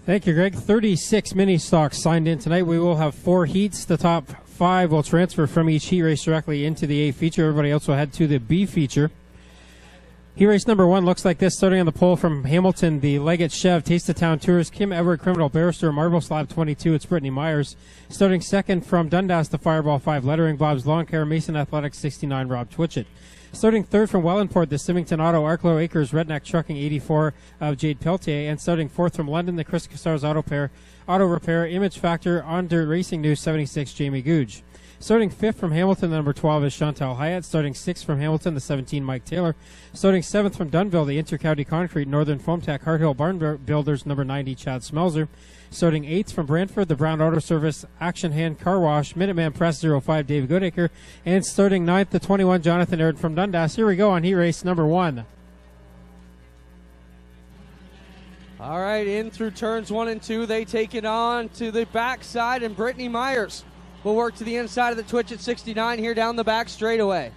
Thank you, Greg. 36 mini stocks signed in tonight. We will have 4 heats. The top 5 will transfer from each heat race directly into the A feature. Everybody else will head to the B feature. Heat race number 1 looks like this. Starting on the pole from Hamilton, the Leggett Chev, Taste of Town Tours, Kim Edward Criminal Barrister, Marble Slab 22, it's Brittany Myers. Starting second from Dundas, the Fireball 5 Lettering, Bob's Lawn Care, Mason Athletics 69, Rob Twitchett. Starting third from Wellandport, the Symington Auto, Arklow Acres, Redneck Trucking 84 of Jade Peltier. And starting fourth from London, the Chris Cassars Auto Repair, Image Factor, Under Racing News 76, Jamie Googe. Starting fifth from Hamilton, the number 12 is Chantal Hyatt. Starting sixth from Hamilton, the 17, Mike Taylor. Starting seventh from Dunnville, the Intercounty Concrete, Northern Foam Tech, Hart Hill Barn Builders, number 90, Chad Smelzer. Starting eighth from Brantford, the Brown Auto Service, Action Hand Car Wash, Minuteman Press 05, David Goodacre. And starting ninth, the 21, Jonathan Aird from Dundas. Here we go on heat race number 1. All right, in through turns 1 and 2, they take it on to the backside, and Brittany Myers will work to the inside of the Twitchett 69 here down the back straightaway.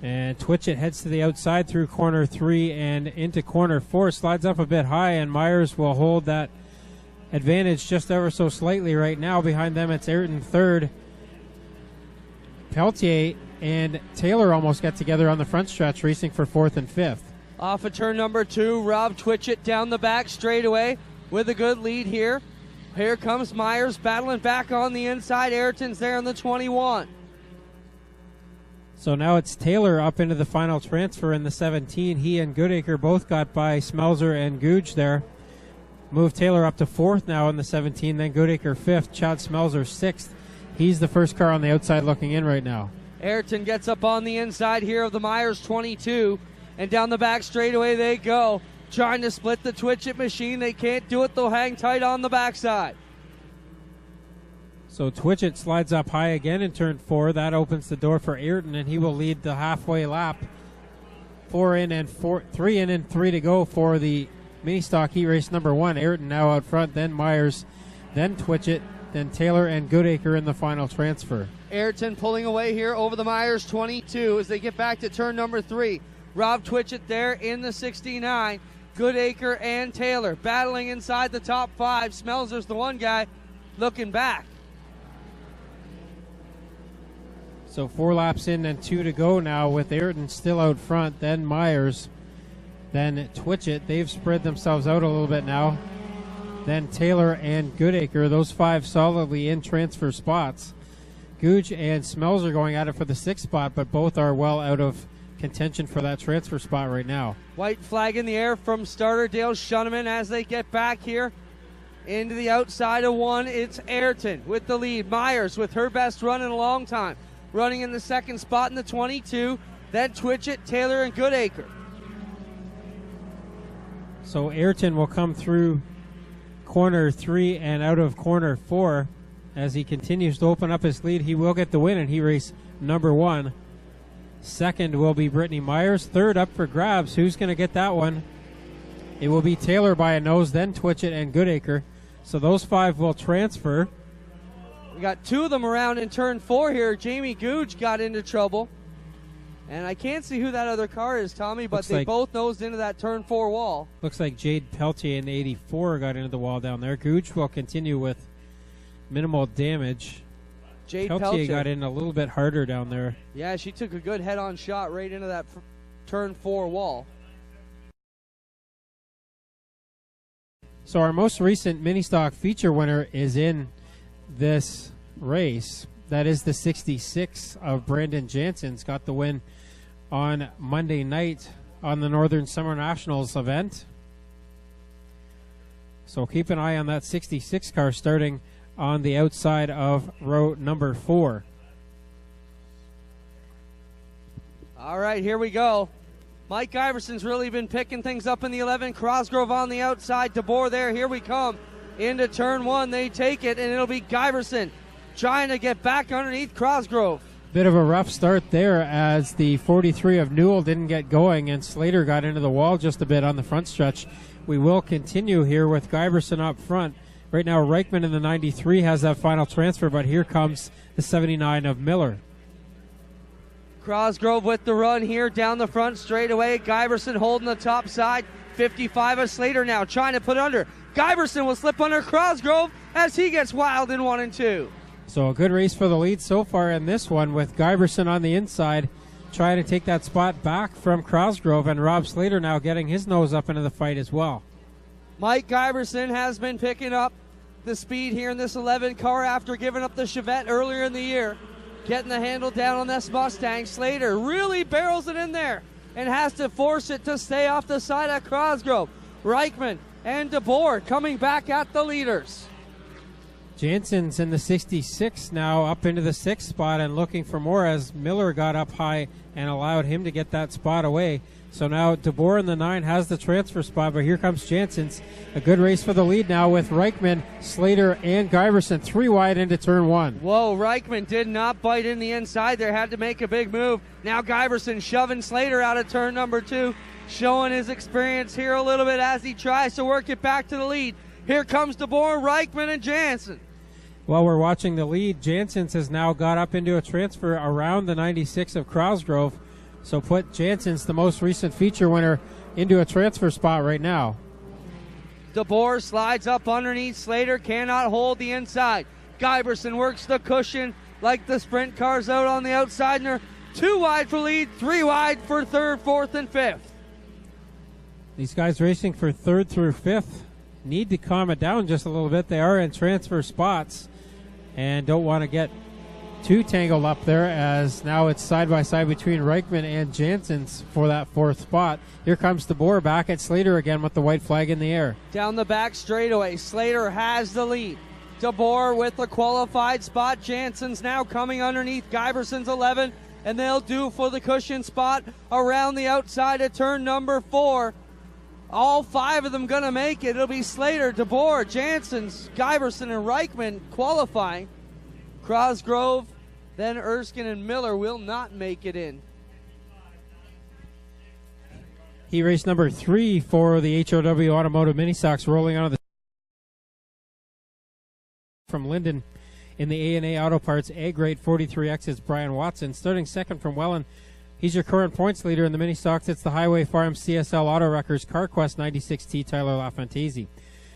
And Twitchett heads to the outside through corner 3 and into corner 4. Slides up a bit high, and Myers will hold that advantage just ever so slightly right now. Behind them, it's Ayrton third. Peltier and Taylor almost get together on the front stretch, racing for 4th and 5th. Off of turn number 2, Rob Twitchett down the back straightaway with a good lead here. Here comes Myers battling back on the inside. Ayrton's there on the 21. So now it's Taylor up into the final transfer in the 17. He and Goodacre both got by Smelzer and Googe there. Move Taylor up to 4th now in the 17, then Goodacre 5th, Chad Smelzer 6th. He's the first car on the outside looking in right now. Ayrton gets up on the inside here of the Myers 22, and down the back straightaway they go. Trying to split the Twitchett machine. They can't do it. They'll hang tight on the backside. So Twitchett slides up high again in turn 4. That opens the door for Ayrton, and he will lead the halfway lap. 3 in and 3 to go for the mini stock heat race number 1. Ayrton now out front, then Myers, then Twitchett, then Taylor and Goodacre in the final transfer. Ayrton pulling away here over the Myers 22 as they get back to turn number 3. Rob Twitchett there in the 69. Goodacre and Taylor battling inside the top 5. Smelzer's the one guy looking back. So 4 laps in and 2 to go now with Ayrton still out front, then Myers, then Twitchett. They've spread themselves out a little bit now. Then Taylor and Goodacre, those 5 solidly in transfer spots. Googe and Smelzer going at it for the 6th spot, but both are well out of contention for that transfer spot right now. White flag in the air from starter Dale Shuneman as they get back here into the outside of 1. It's Ayrton with the lead. Myers with her best run in a long time, running in the 2nd spot in the 22. Then Twitchett, Taylor, and Goodacre. So Ayrton will come through corner 3 and out of corner 4 as he continues to open up his lead. He will get the win in heat race number 1. Second will be Brittany Myers. Third up for grabs. Who's going to get that one? It will be Taylor by a nose, then Twitchett and Goodacre. So those 5 will transfer. We got 2 of them around in turn 4 here. Jamie Googe got into trouble. And I can't see who that other car is, Tommy, but they both nosed into that turn 4 wall. Looks like Jade Peltier in 84 got into the wall down there. Googe will continue with minimal damage. Jade Peltier got in a little bit harder down there. Yeah, she took a good head-on shot right into that turn 4 wall. So our most recent mini stock feature winner is in this race. That is the 66 of Brandon Jansen's. Got the win on Monday night on the Northern Summer Nationals event. So keep an eye on that 66 car starting on the outside of row number 4. All right, here we go. Mike Iverson's really been picking things up in the 11. Cosgrove on the outside. DeBoer there. Here we come into turn 1. They take it, and it'll be Giverson trying to get back underneath Cosgrove. Bit of a rough start there as the 43 of Newell didn't get going, and Slater got into the wall just a bit on the front stretch. We will continue here with Giverson up front. Right now, Reichman in the 93 has that final transfer, but here comes the 79 of Miller. Cosgrove with the run here down the front straightaway. Giverson holding the top side. 55 of Slater now trying to put under. Giberson will slip under Crosgrove as he gets wild in 1 and 2. So a good race for the lead so far in this one, with Giberson on the inside trying to take that spot back from Crosgrove, and Rob Slater now getting his nose up into the fight as well. Mike Giberson has been picking up the speed here in this 11 car after giving up the Chevette earlier in the year. Getting the handle down on this Mustang. Slater really barrels it in there and has to force it to stay off the side of Crosgrove. Reichman and DeBoer coming back at the leaders. Jansen's in the 66 now, up into the 6th spot and looking for more as Miller got up high and allowed him to get that spot away. So now DeBoer in the 9 has the transfer spot, but here comes Jansen's. A good race for the lead now with Reichman, Slater, and Giberson 3 wide into turn 1. Whoa, Reichman did not bite in the inside there, had to make a big move. Now Giberson shoving Slater out of turn number 2, showing his experience here a little bit as he tries to work it back to the lead. Here comes DeBoer, Reichman, and Jansen. While we're watching the lead, Jansen's has now got up into a transfer around the 96 of Crosgrove. So put Jansen's, the most recent feature winner, into a transfer spot right now. DeBoer slides up underneath. Slater cannot hold the inside. Giberson works the cushion like the sprint cars out on the outside. And they're 2 wide for lead, 3 wide for 3rd, 4th, and 5th. These guys racing for 3rd through 5th need to calm it down just a little bit. They are in transfer spots and don't want to get too tangled up there, as now it's side by side between Reichman and Jansen's for that 4th spot. Here comes DeBoer back at Slater again with the white flag in the air. Down the back straightaway, Slater has the lead. DeBoer with the qualified spot. Jansen's now coming underneath Giberson's 11, and they'll do for the cushion spot around the outside of turn number 4. All 5 of them going to make it. It'll be Slater, DeBoer, Jansen's, Giberson, and Reichman qualifying. Crosgrove, then Erskine and Miller will not make it in. He raced number 3 for the HRW Automotive Ministocks, rolling out of the from Linden in the A&A Auto Parts A grade 43X is Brian Watson. Starting 2nd from Welland, he's your current points leader in the Ministocks. It's the Highway Farm CSL Auto Wreckers CarQuest 96T Tyler LaFantasi.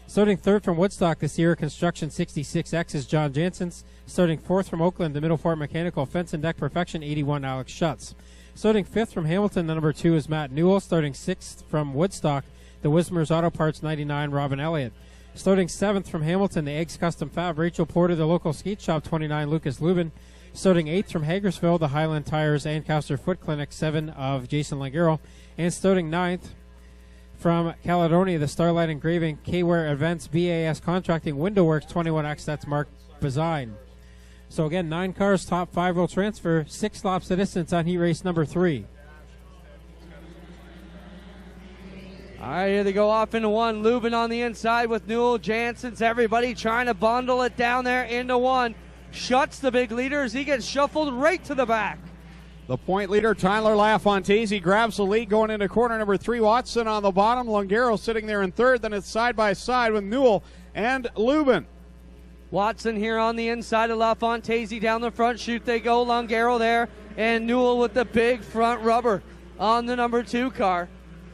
Starting 3rd from Woodstock, the Sierra Construction 66X is John Jansen's. Starting 4th from Oakland, the Middle Fort Mechanical Fence and Deck Perfection 81 Alex Schutz. Starting 5th from Hamilton, the number 2 is Matt Newell. Starting 6th from Woodstock, the Wismer's Auto Parts 99 Robin Elliott. Starting 7th from Hamilton, the Eggs Custom Fab Rachel Porter, the Local Skate Shop 29 Lucas Lubin. Starting 8th from Hagersville, the Highland Tires Ancaster Foot Clinic 7 of Jason Langaro. And starting 9th from Caledonia, the Starlight Engraving K-Ware Events BAS Contracting Window Works 21X, that's Mark Bazine. So again, 9 cars, top 5 will transfer, 6 laps of distance on heat race number 3. All right, here they go off into 1. Lubin on the inside with Newell, Jansen's, everybody trying to bundle it down there into 1. Shuts the big leader as he gets shuffled right to the back. The point leader, Tyler LaFantasi, grabs the lead going into corner number 3. Watson on the bottom. Longaro sitting there in 3rd. Then it's side by side with Newell and Lubin. Watson here on the inside of LaFantasi down the front. Shoot they go. Longaro there. And Newell with the big front rubber on the number 2 car.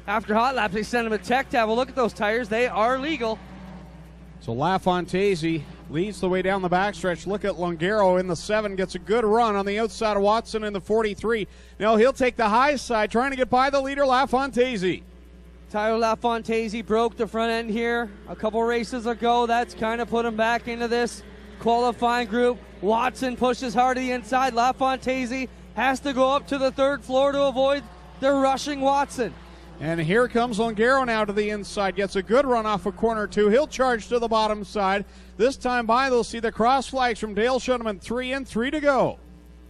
After hot laps, they send him a tech to have a look at those tires. They are legal. So LaFantasi leads the way down the backstretch. Look at Longaro in the 7. Gets a good run on the outside of Watson in the 43. Now he'll take the high side, trying to get by the leader, LaFantasi. Tyler LaFantasi broke the front end here a couple races ago. That's kind of put him back into this qualifying group. Watson pushes hard to the inside. LaFantasi has to go up to the 3rd floor to avoid the rushing Watson. And here comes Longaro now to the inside. Gets a good run off of corner 2. He'll charge to the bottom side. This time by, they'll see the cross flags from Dale Shuneman. 3 and 3 to go.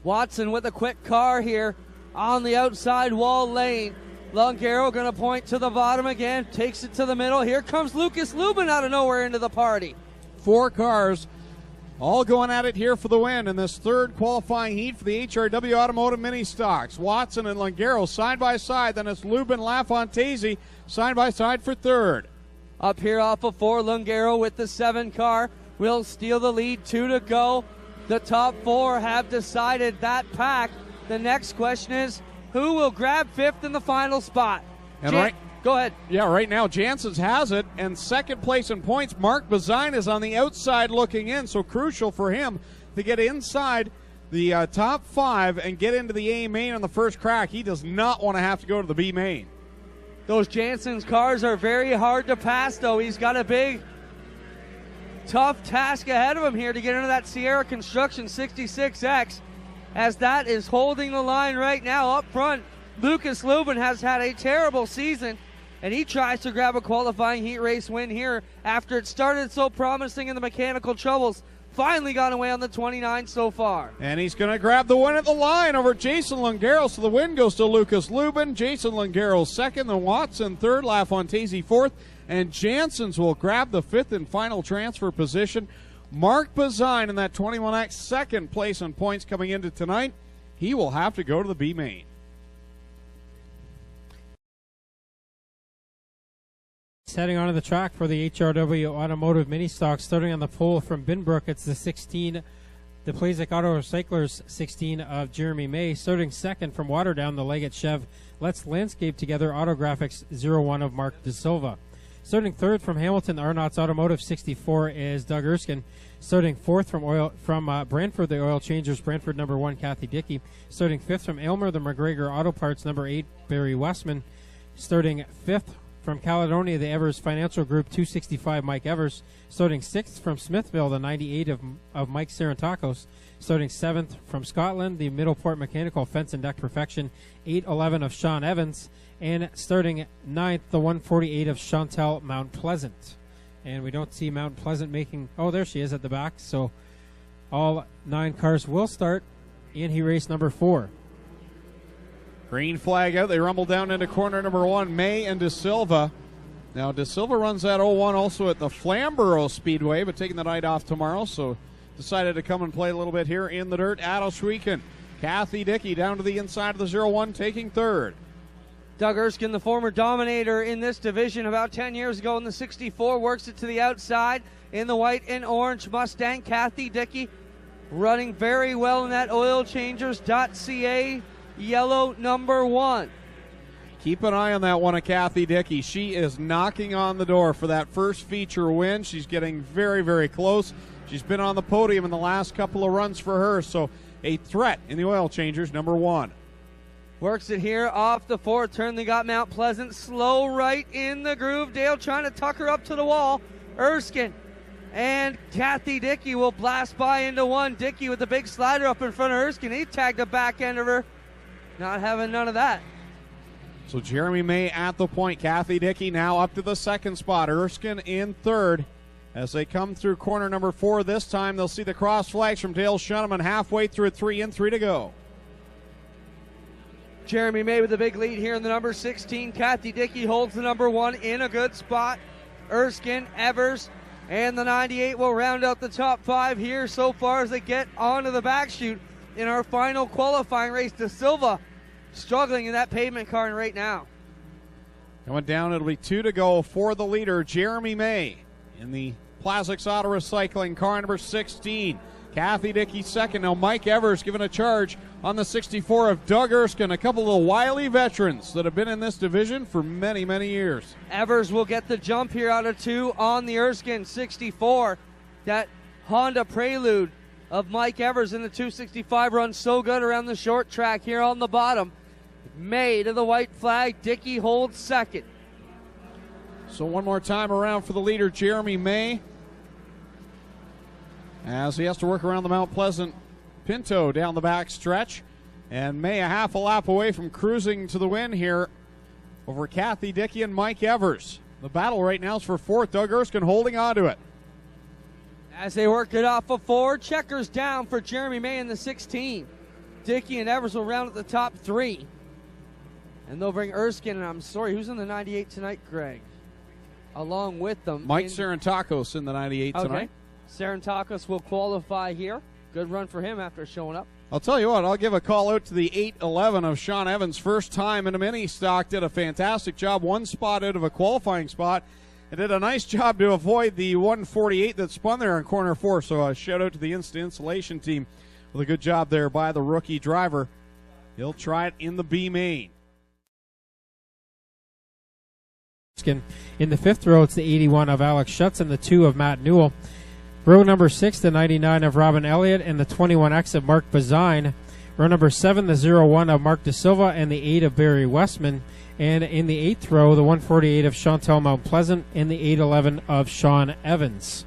Watson with a quick car here on the outside wall lane. Longaro going to point to the bottom again. Takes it to the middle. Here comes Lucas Lubin out of nowhere into the party. 4 cars all going at it here for the win in this 3rd qualifying heat for the HRW Automotive Ministocks. Watson and Longaro side by side. Then it's Lubin, LaFantasi side by side for 3rd. Up here off of 4, Longaro with the 7 car will steal the lead. 2 to go. The top 4 have decided that pack. The next question is, who will grab 5th in the final spot? And Go ahead. Yeah, right now Jansen's has it, and second place in points, Mark Bazine is on the outside looking in, so crucial for him to get inside the top 5 and get into the A main on the first crack. He does not want to have to go to the B main. Those Jansen's cars are very hard to pass, though. He's got a big, tough task ahead of him here to get into that Sierra Construction 66X, as that is holding the line right now up front. Lucas Lubin has had a terrible season, and he tries to grab a qualifying heat race win here after it started so promising in the mechanical troubles. Finally got away on the 29 so far. And he's going to grab the win at the line over Jason Lungaros. So the win goes to Lucas Lubin, Jason Lungaros second, then Watson third, LaFontese fourth, and Jansen's will grab the 5th and final transfer position. Mark Bazine in that 21X, second place in points coming into tonight. He will have to go to the B main. Heading onto the track for the HRW Automotive Mini Stock, starting on the pole from Binbrook, it's the 16, the Plazek Auto Recyclers 16 of Jeremy May. Starting second from Waterdown, the Leggett Chev Let's Landscape Together Autographics 01 of Mark De Silva. Starting third from Hamilton, the Arnott's Automotive 64 is Doug Erskine. Starting fourth from Brantford, the Oil Changers Brantford number 1, Kathy Dickey. Starting fifth from Aylmer, the McGregor Auto Parts number 8, Barry Westman. Starting fifth from Caledonia, the Evers Financial Group 265, Mike Evers. Starting sixth from Smithville, the 98 of Mike Sarantakos. Starting seventh from Scotland, the Middleport Mechanical Fence and Deck Perfection 811 of Sean Evans. And starting ninth, the 148 of Chantel Mount Pleasant. And we don't see Mount Pleasant making, oh, there she is at the back. So all 9 cars will start in heat race number 4. Green flag out. They rumble down into corner number 1, May and De Silva. Now, De Silva runs that 01 also at the Flamborough Speedway, but taking the night off tomorrow, so decided to come and play a little bit here in the dirt at Ohsweken. Kathy Dickey down to the inside of the 01, taking third. Doug Erskine, the former dominator in this division about 10 years ago in the 64, works it to the outside in the white and orange Mustang. Kathy Dickey running very well in that oilchangers.ca yellow number 1. Keep an eye on that one of Kathy Dickey. She is knocking on the door for that first feature win. She's getting very, very close. She's been on the podium in the last couple of runs for her, so a threat in the Oil Changers number 1. Works it here off the 4th turn. They got Mount Pleasant slow right in the groove. Dale trying to tuck her up to the wall. Erskine and Kathy Dickey will blast by into 1. Dickey with the big slider up in front of Erskine. He tagged the back end of her. Not having none of that. So Jeremy May at the point. Kathy Dickey now up to the 2nd spot. Erskine in 3rd. As they come through corner number 4 this time, they'll see the cross flags from Dale Shuneman halfway through 3 and 3 to go. Jeremy May with the big lead here in the number 16. Kathy Dickey holds the number 1 in a good spot. Erskine, Evers, and the 98 will round out the top 5 here so far as they get onto the back chute in our final qualifying race. De Silva struggling in that pavement car right now. Coming down, it'll be 2 to go for the leader, Jeremy May, in the Plastics Auto Recycling car number 16. Kathy Dickey second. Now Mike Evers giving a charge on the 64 of Doug Erskine, a couple of the wily veterans that have been in this division for many, many years. Evers will get the jump here out of 2 on the Erskine 64. That Honda Prelude of Mike Evers in the 265 runs so good around the short track here on the bottom. May to the white flag. Dickey holds second. So one more time around for the leader, Jeremy May, as he has to work around the Mount Pleasant Pinto down the back stretch. And May a half a lap away from cruising to the win here over Kathy Dickey and Mike Evers. The battle right now is for 4th. Doug Erskine holding on to it. As they work it off of 4, checkers down for Jeremy May in the 16. Dickey and Evers will round at the top 3. And they'll bring Erskine, and I'm sorry, who's in the 98 tonight, Greg? Along with them. Mike Sarantakos in the 98 tonight. Okay. Sarantakos will qualify here. Good run for him after showing up. I'll tell you what, I'll give a call out to the 811 of Sean Evans. First time in a mini stock, did a fantastic job. 1 spot out of a qualifying spot. And did a nice job to avoid the 148 that spun there in corner 4. So a shout out to the Instant Insulation team with a good job there by the rookie driver. He'll try it in the B main. In the 5th row, it's the 81 of Alex Schutz and the 2 of Matt Newell. Row number 6, the 99 of Robin Elliott and the 21X of Mark Bazine. Row number 7, the 01 of Mark De Silva and the 8 of Barry Westman. And in the 8th row, the 148 of Chantel Mount Pleasant and the 811 of Sean Evans.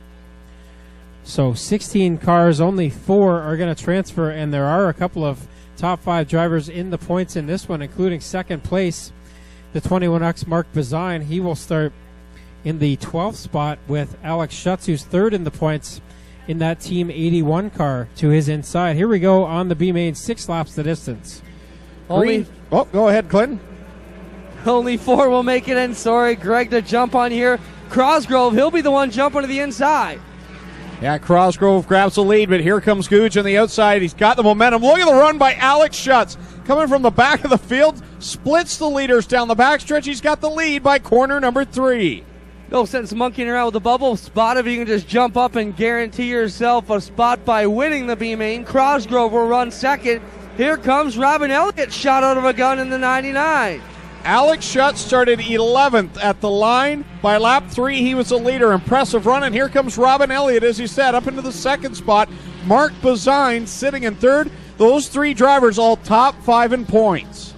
So 16 cars, only 4 are going to transfer, and there are a couple of top 5 drivers in the points in this one, including second place, the 21X Mark Bazine. He will start in the 12th spot with Alex Schutz, who's third in the points in that Team 81 car to his inside. Here we go on the B main, 6 laps the distance. Go ahead, Clinton. Only 4 will make it in. Sorry, Greg, to jump on here. Cosgrove, he'll be the one jumping to the inside. Yeah, Cosgrove grabs the lead, but here comes Gooch on the outside. He's got the momentum. Look at the run by Alex Schutz. Coming from the back of the field, splits the leaders down the backstretch. He's got the lead by corner number 3. No sense monkeying around with the bubble spot if you can just jump up and guarantee yourself a spot by winning the B main. Cosgrove will run second. Here comes Robin Elliott, shot out of a gun in the 99. Alex Schutz started 11th at the line. By lap 3, he was the leader. Impressive run, and here comes Robin Elliott, as he said, up into the 2nd spot. Mark Bazine sitting in 3rd. Those 3 drivers all top 5 in points.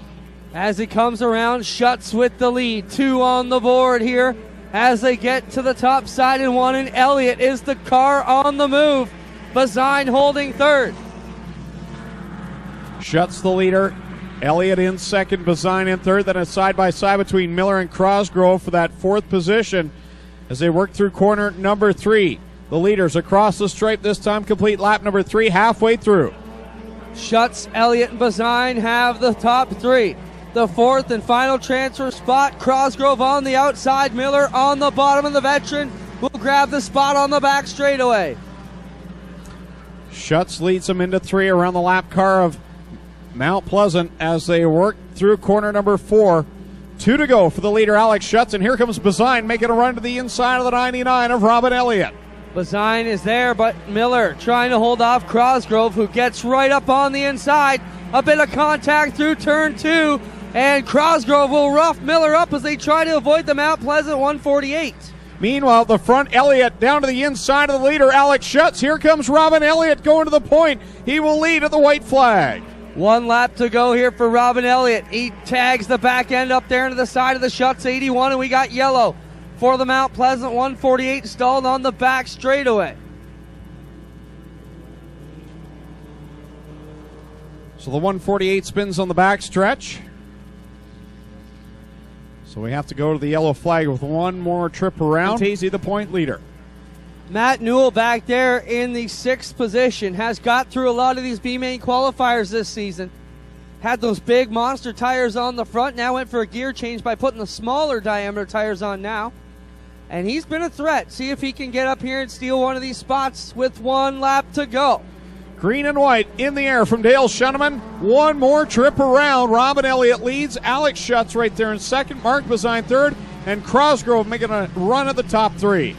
As he comes around, Schutz with the lead. 2 on the board here as they get to the top side and 1, and Elliott is the car on the move. Bazine holding 3rd. Schutz the leader. Elliott in 2nd, Bazine in 3rd. Then a side-by-side between Miller and Cosgrove for that 4th position as they work through corner number 3. The leaders across the stripe this time, complete lap number 3, halfway through. Schutz, Elliott, and Bazine have the top 3. The 4th and final transfer spot, Cosgrove on the outside, Miller on the bottom, and the veteran will grab the spot on the back straightaway. Schutz leads them into 3 around the lap car of Mount Pleasant as they work through corner number 4. 2 to go for the leader, Alex Schutz, and here comes Bazine making a run to the inside of the 99 of Robin Elliott. Bazine is there, but Miller trying to hold off Cosgrove, who gets right up on the inside. A bit of contact through turn 2, and Cosgrove will rough Miller up as they try to avoid the Mount Pleasant 148. Meanwhile, the front, Elliott down to the inside of the leader, Alex Schutz. Here comes Robin Elliott going to the point. He will lead at the white flag. 1 lap to go here for Robin Elliott. He tags the back end up there into the side of the Schutz 81, and we got yellow for the Mount Pleasant 148 stalled on the back straightaway. So the 148 spins on the back stretch. So we have to go to the yellow flag with 1 more trip around. Tazy, the point leader. Matt Newell back there in the 6th position has got through a lot of these B-main qualifiers this season. Had those big monster tires on the front, now went for a gear change by putting the smaller diameter tires on now. And he's been a threat. See if he can get up here and steal one of these spots with 1 lap to go. Green and white in the air from Dale Shuneman. 1 more trip around. Robin Elliott leads. Alex Schutz right there in 2nd. Mark Bazine 3rd. And Cosgrove making a run at the top 3.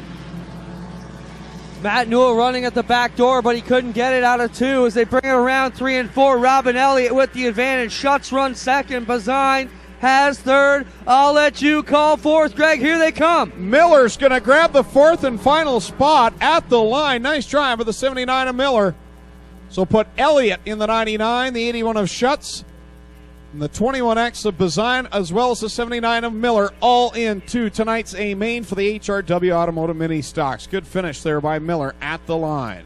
Matt Newell running at the back door, but he couldn't get it out of 2 as they bring it around 3 and 4. Robin Elliott with the advantage. Schutz runs 2nd. Bazine has 3rd. I'll let you call 4th. Greg, here they come. Miller's going to grab the 4th and final spot at the line. Nice drive of the 79 of Miller. So put Elliott in the 99, the 81 of Schutz, and the 21X of Bazine, as well as the 79 of Miller, all into tonight's A main for the HRW Automotive Mini Stocks. Good finish there by Miller at the line.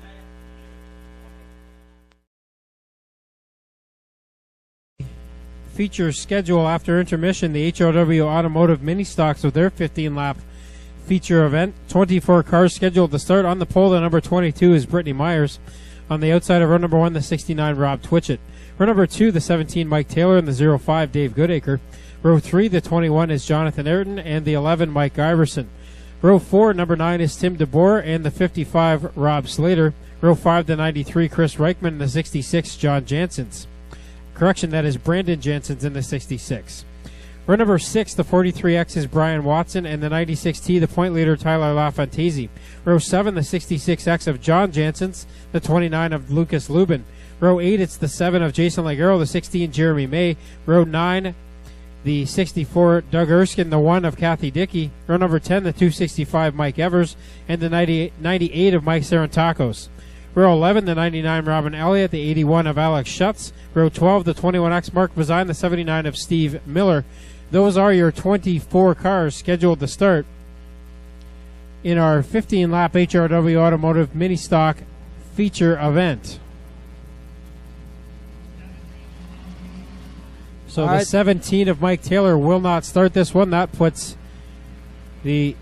Feature schedule after intermission, the HRW Automotive Mini Stocks with their 15-lap feature event. 24 cars scheduled to start. On the pole, the number 22 is Brittany Myers. On the outside of row number 1, the 69, Rob Twitchett. Row number 2, the 17, Mike Taylor, and the 05, Dave Goodacre. Row 3, the 21 is Jonathan Ayrton, and the 11, Mike Iverson. Row 4, number 9 is Tim DeBoer, and the 55, Rob Slater. Row 5, the 93, Chris Reichman, and the 66, John Janssens. Correction, that is Brandon Janssens in the 66. Row number 6, the 43X is Brian Watson, and the 96T, the point leader, Tyler LaFantasi. Row 7, the 66X of John Janssens, the 29 of Lucas Lubin. Row 8, it's the 7 of Jason Lagero, the 16, Jeremy May. Row 9, the 64 Doug Erskine, the 1 of Kathy Dickey, row number 10 the 265 Mike Evers, and the 98 of Mike Sarantakos. Row 11 the 99 Robin Elliott, the 81 of Alex Schutz, row 12 the 21X Mark Bazine, the 79 of Steve Miller. Those are your 24 cars scheduled to start in our 15-lap HRW Automotive Mini Stock feature event. So the 17 of Mike Taylor will not start this one. That puts the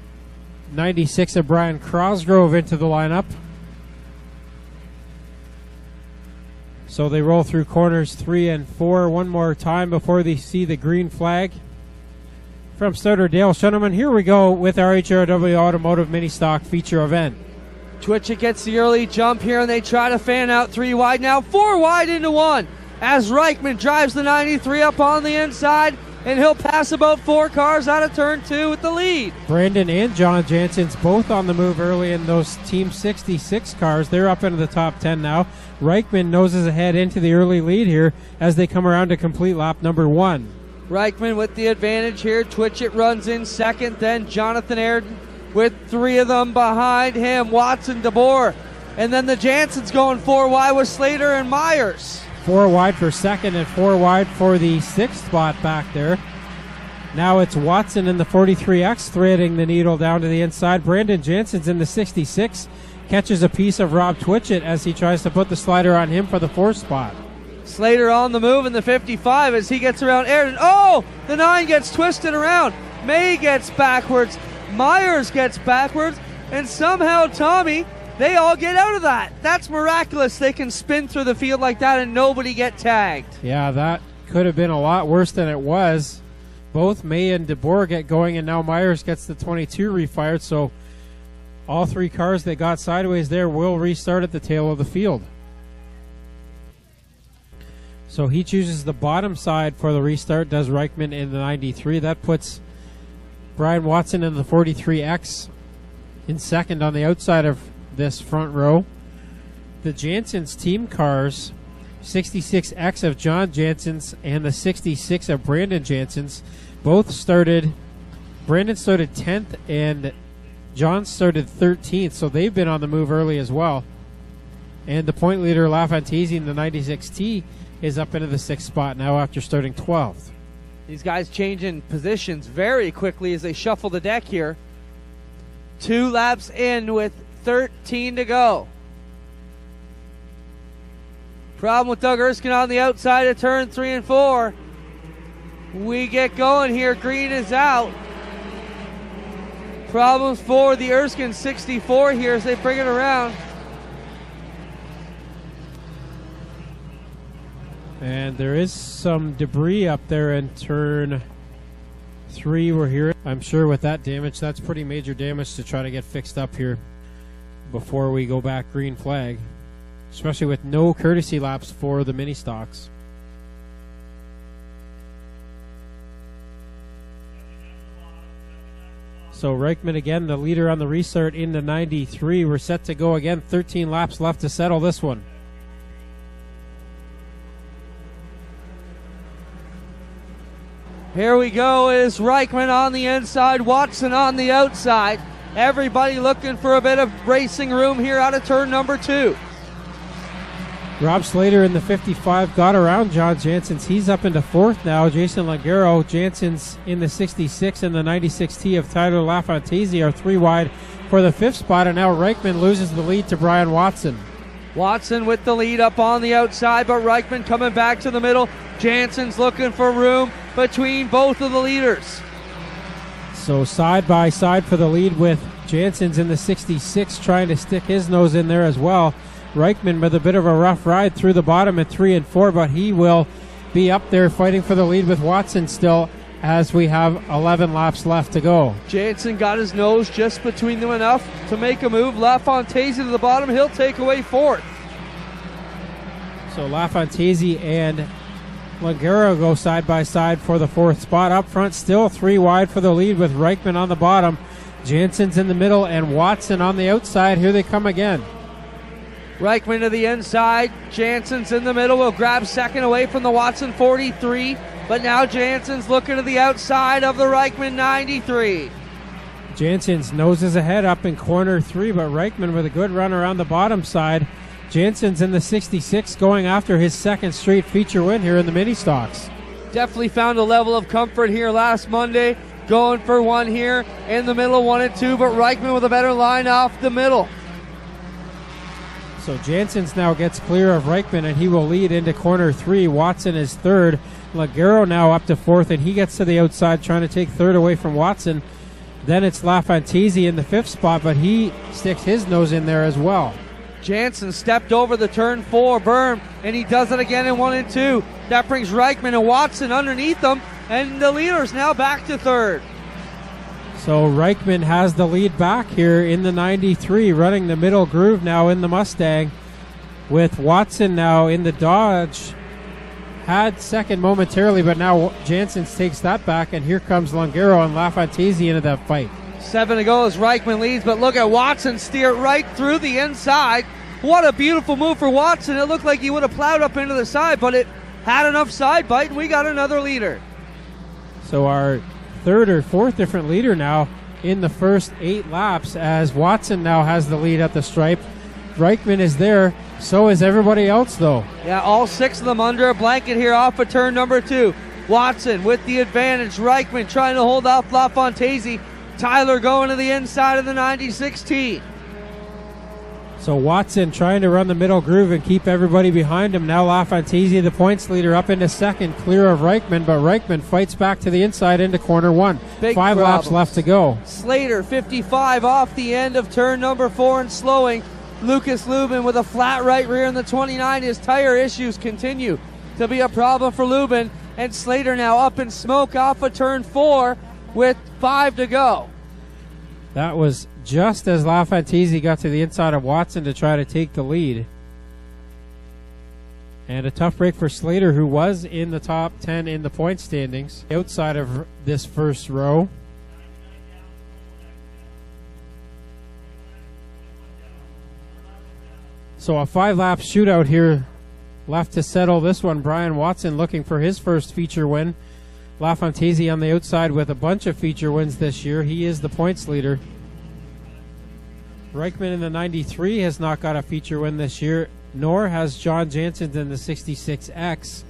96 of Brian Crosgrove into the lineup. So they roll through corners 3 and 4 one more time before they see the green flag from starter Dale Schoeneman. Here we go with our HRW Automotive Mini Stock feature event. Twitchett gets the early jump here, and they try to fan out 3 wide. Now 4 wide into 1 as Reichman drives the 93 up on the inside, and he'll pass about 4 cars out of turn 2 with the lead. Brandon and John Jansen's both on the move early in those Team 66 cars. They're up into the top 10 now. Reichman noses ahead into the early lead here as they come around to complete lap number 1. Reichman with the advantage here. Twitchett runs in second, then Jonathan Airden with 3 of them behind him. Watson, DeBoer, and then the Jansens going 4 wide with Slater and Myers. 4 wide for second and 4 wide for the 6th spot back there. Now it's Watson in the 43X threading the needle down to the inside. Brandon Jansen's in the 66. Catches a piece of Rob Twitchett as he tries to put the slider on him for the 4th spot. Slater on the move in the 55 as he gets around Airden. Oh, the 9 gets twisted around. May gets backwards. Myers gets backwards. And somehow, Tommy, they all get out of that. That's miraculous. They can spin through the field like that and nobody get tagged. Yeah, that could have been a lot worse than it was. Both May and DeBoer get going, and now Myers gets the 22 refired. So all 3 cars that got sideways there will restart at the tail of the field. So he chooses the bottom side for the restart, does Reichman in the 93. That puts Brian Watson in the 43X in second on the outside of this front row. The Jansen's team cars, 66X of John Jansen's and the 66 of Brandon Jansen's, both started. Brandon started 10th and John started 13th, so they've been on the move early as well. And the point leader, LaFantasi, in the 96T, is up into the 6th spot now after starting 12th. These guys changing positions very quickly as they shuffle the deck here. 2 laps in with 13 to go. Problem with Doug Erskine on the outside of turn 3 and 4. We get going here. Green is out. Problems for the Erskine 64 here as they bring it around. And there is some debris up there in turn 3 we're hearing. I'm sure with that damage, that's pretty major damage to try to get fixed up here before we go back green flag, especially with no courtesy laps for the mini stocks. So Reichman again, the leader on the restart in the 93. We're set to go again. 13 laps left to settle this one. Here we go is Reichman on the inside, Watson on the outside. Everybody looking for a bit of racing room here out of turn number 2. Rob Slater in the 55 got around John Jansen's. He's up into 4th now. Jason Langaro, Jansen's in the 66 and the 96T of Tyler LaFantasi are 3 wide for the 5th spot, and now Reichman loses the lead to Brian Watson. Watson with the lead up on the outside, but Reichman coming back to the middle. Jansen's looking for room between both of the leaders. So side by side for the lead with Jansen's in the 66 trying to stick his nose in there as well. Reichman with a bit of a rough ride through the bottom at 3 and 4, but he will be up there fighting for the lead with Watson still as we have 11 laps left to go. Jansen got his nose just between them enough to make a move. LaFantasi to the bottom. He'll take away 4th. So LaFantasi and Langaro go side by side for the 4th spot. Up front, still 3 wide for the lead with Reichman on the bottom. Jansen's in the middle and Watson on the outside. Here they come again. Reichman to the inside. Jansen's in the middle. Will grab second away from the Watson 43. But now Jansen's looking to the outside of the Reichman 93. Jansen's noses ahead up in corner 3, but Reichman with a good run around the bottom side. Jansen's in the 66 going after his second straight feature win here in the mini stocks. Definitely found a level of comfort here last Monday. Going for one here in the middle, 1 and 2, but Reichman with a better line off the middle. So Jansen's now gets clear of Reichman, and he will lead into corner 3. Watson is third. Lagero now up to fourth, and he gets to the outside trying to take third away from Watson. Then it's LaFantisi in the 5th spot, but he sticks his nose in there as well. Jansen stepped over the turn 4 berm, and he does it again in 1 and 2. That brings Reichman and Watson underneath them, and the leader's now back to third. So Reichman has the lead back here in the 93, running the middle groove now in the Mustang, with Watson now in the Dodge. Had second momentarily, but now Jansen takes that back, and here comes Longero and LaFantisi into that fight. 7 to go as Reichman leads, but look at Watson steer right through the inside. What a beautiful move for Watson. It looked like he would have plowed up into the side, but it had enough side bite, and we got another leader. So our third or fourth different leader now in the first 8 laps, as Watson now has the lead at the stripe. Reichman is there, so is everybody else though. Yeah, all 6 of them under a blanket here off of turn number 2. Watson with the advantage. Reichman trying to hold off LaFantisi. Tyler going to the inside of the 96T. So Watson trying to run the middle groove and keep everybody behind him. Now LaFantisi, the points leader, up into second, clear of Reichman, but Reichman fights back to the inside into corner 1. Big 5 laps problems. left to go. Slater, 55 off the end of turn number 4 and slowing. Lucas Lubin with a flat right rear in the 29. His tire issues continue to be a problem for Lubin. And Slater now up in smoke off of turn 4 with 5 to go. That was just as LaFantisi got to the inside of Watson to try to take the lead. And a tough break for Slater, who was in the top 10 in the point standings outside of this first row. So a 5-lap shootout here left to settle this one. Brian Watson looking for his first feature win. LaFantisi on the outside with a bunch of feature wins this year. He is the points leader. Reichman in the 93 has not got a feature win this year, nor has John Jansen in the 66X.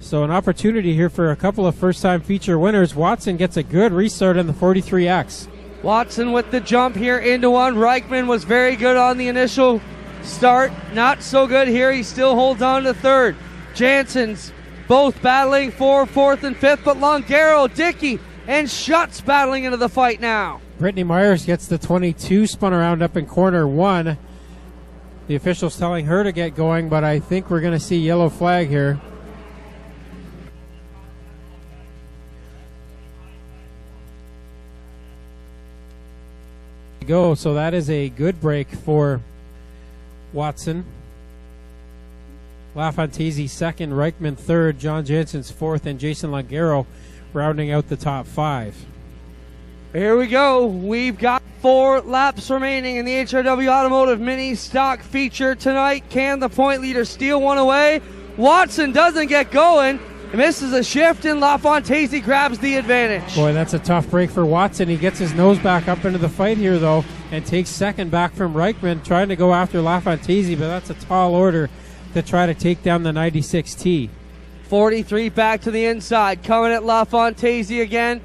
So an opportunity here for a couple of first-time feature winners. Watson gets a good restart in the 43X. Watson with the jump here into one. Reichman was very good on the initial start. Not so good here. He still holds on to third. Jansen's both battling for 4th and 5th, but Longero, Dickey, and Schutz battling into the fight now. Brittany Myers gets the 22, spun around up in corner 1. The official's telling her to get going, but I think we're going to see yellow flag here. Go, so that is a good break for Watson. LaFantisi second, Reichman third, John Jansen's fourth, and Jason Longero rounding out the top 5. Here we go. We've got 4 laps remaining in the HRW Automotive Mini Stock feature tonight. Can the point leader steal one away? Watson doesn't get going. Misses a shift, and LaFantisi grabs the advantage. Boy, that's a tough break for Watson. He gets his nose back up into the fight here, though, and takes second back from Reichman, trying to go after LaFantisi, but that's a tall order to try to take down the 96T. 43 back to the inside, coming at LaFantisi again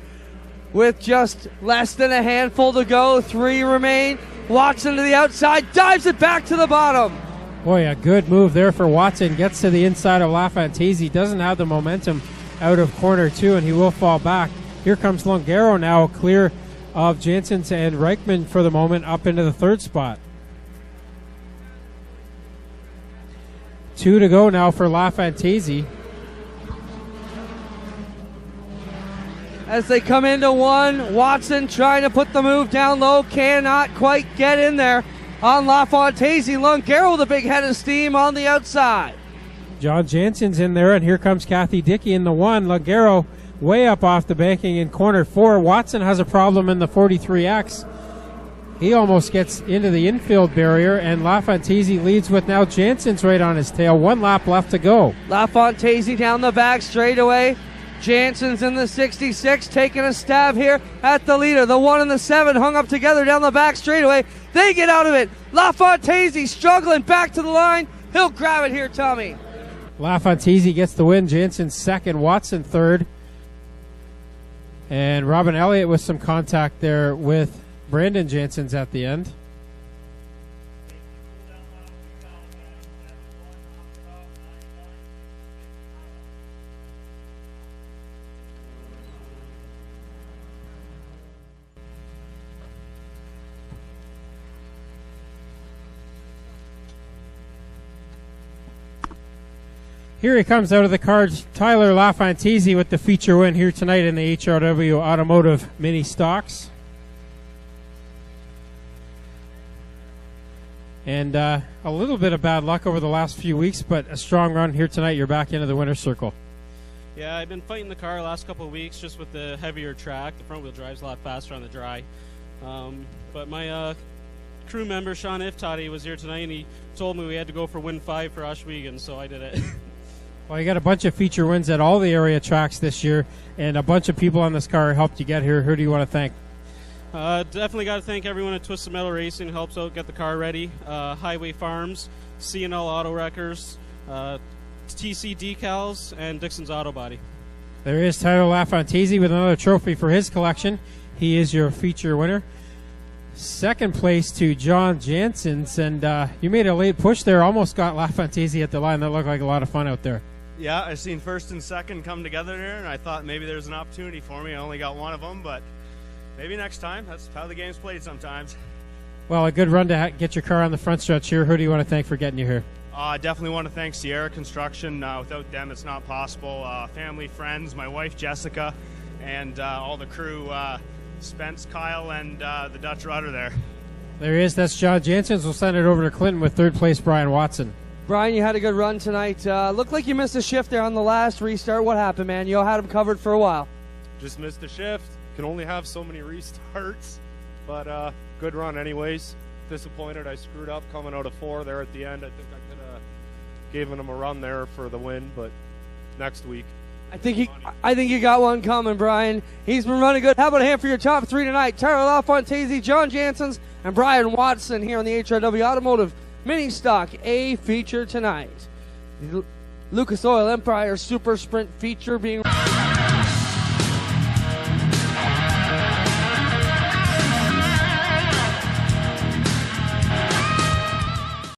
with just less than a handful to go. 3 remain. Watson to the outside, dives it back to the bottom. Boy, a good move there for Watson. Gets to the inside of LaFantisi. Doesn't have the momentum out of corner 2, and he will fall back. Here comes Longero now, clear of Jansen and Reichman for the moment, up into the 3rd spot. 2 to go now for LaFantisi. As they come into 1, Watson trying to put the move down low, cannot quite get in there on LaFantisi. Longero with a big head of steam on the outside. John Jansen's in there, and here comes Kathy Dickey in the 1. Longero way up off the banking in corner 4. Watson has a problem in the 43X. He almost gets into the infield barrier, and LaFontese leads with now Jansen's right on his tail. 1 lap left to go. LaFontese down the back straightaway. Jansen's in the 66, taking a stab here at the leader. The 1 and the 7 hung up together down the back straightaway. They get out of it. LaFontese struggling back to the line. He'll grab it here, Tommy. LaFontese gets the win. Jansen second, Watson third. And Robin Elliott with some contact there with Brandon Jansen's at the end. Here he comes out of the cards, Tyler LaFontese with the feature win here tonight in the HRW Automotive Mini Stocks. And a little bit of bad luck over the last few weeks, but a strong run here tonight. You're back into the winner's circle. Yeah, I've been fighting the car the last couple of weeks just with the heavier track. The front wheel drive's a lot faster on the dry. But my crew member, Sean Iftati, was here tonight, and he told me we had to go for win 5 for Oshwegan, so I did it. Well, you got a bunch of feature wins at all the area tracks this year, and a bunch of people on this car helped you get here. Who do you want to thank? Definitely got to thank everyone at Twisted Metal Racing who helps out get the car ready. Highway Farms, C&L Auto Wreckers, TC Decals, and Dixon's Auto Body. There is Tyler LaFontese with another trophy for his collection. He is your feature winner. Second place to John Jansen's, and you made a late push there. Almost got LaFontese at the line. That looked like a lot of fun out there. Yeah, I seen first and second come together there, and I thought maybe there's an opportunity for me. I only got one of them, but maybe next time. That's how the game's played sometimes. Well, a good run to get your car on the front stretch here. Who do you want to thank for getting you here? I definitely want to thank Sierra Construction. Without them, it's not possible. Family, friends, my wife, Jessica, and all the crew, Spence, Kyle, and the Dutch rudder there. There he is. That's John Jansen's. We'll send it over to Clinton with third place Brian Watson. Brian, you had a good run tonight. Looked like you missed a shift there on the last restart. What happened, man? You had him covered for a while. Just missed a shift. Can only have so many restarts, but good run anyways. Disappointed I screwed up coming out of 4 there at the end. I think I could have given him a run there for the win, but next week. I think you got one coming, Brian. He's been running good. How about a hand for your top 3 tonight? Tyler LaFontese, John Jansen's, and Brian Watson here on the HRW Automotive Mini Stock A feature tonight. Lucas Oil Empire Super Sprint feature being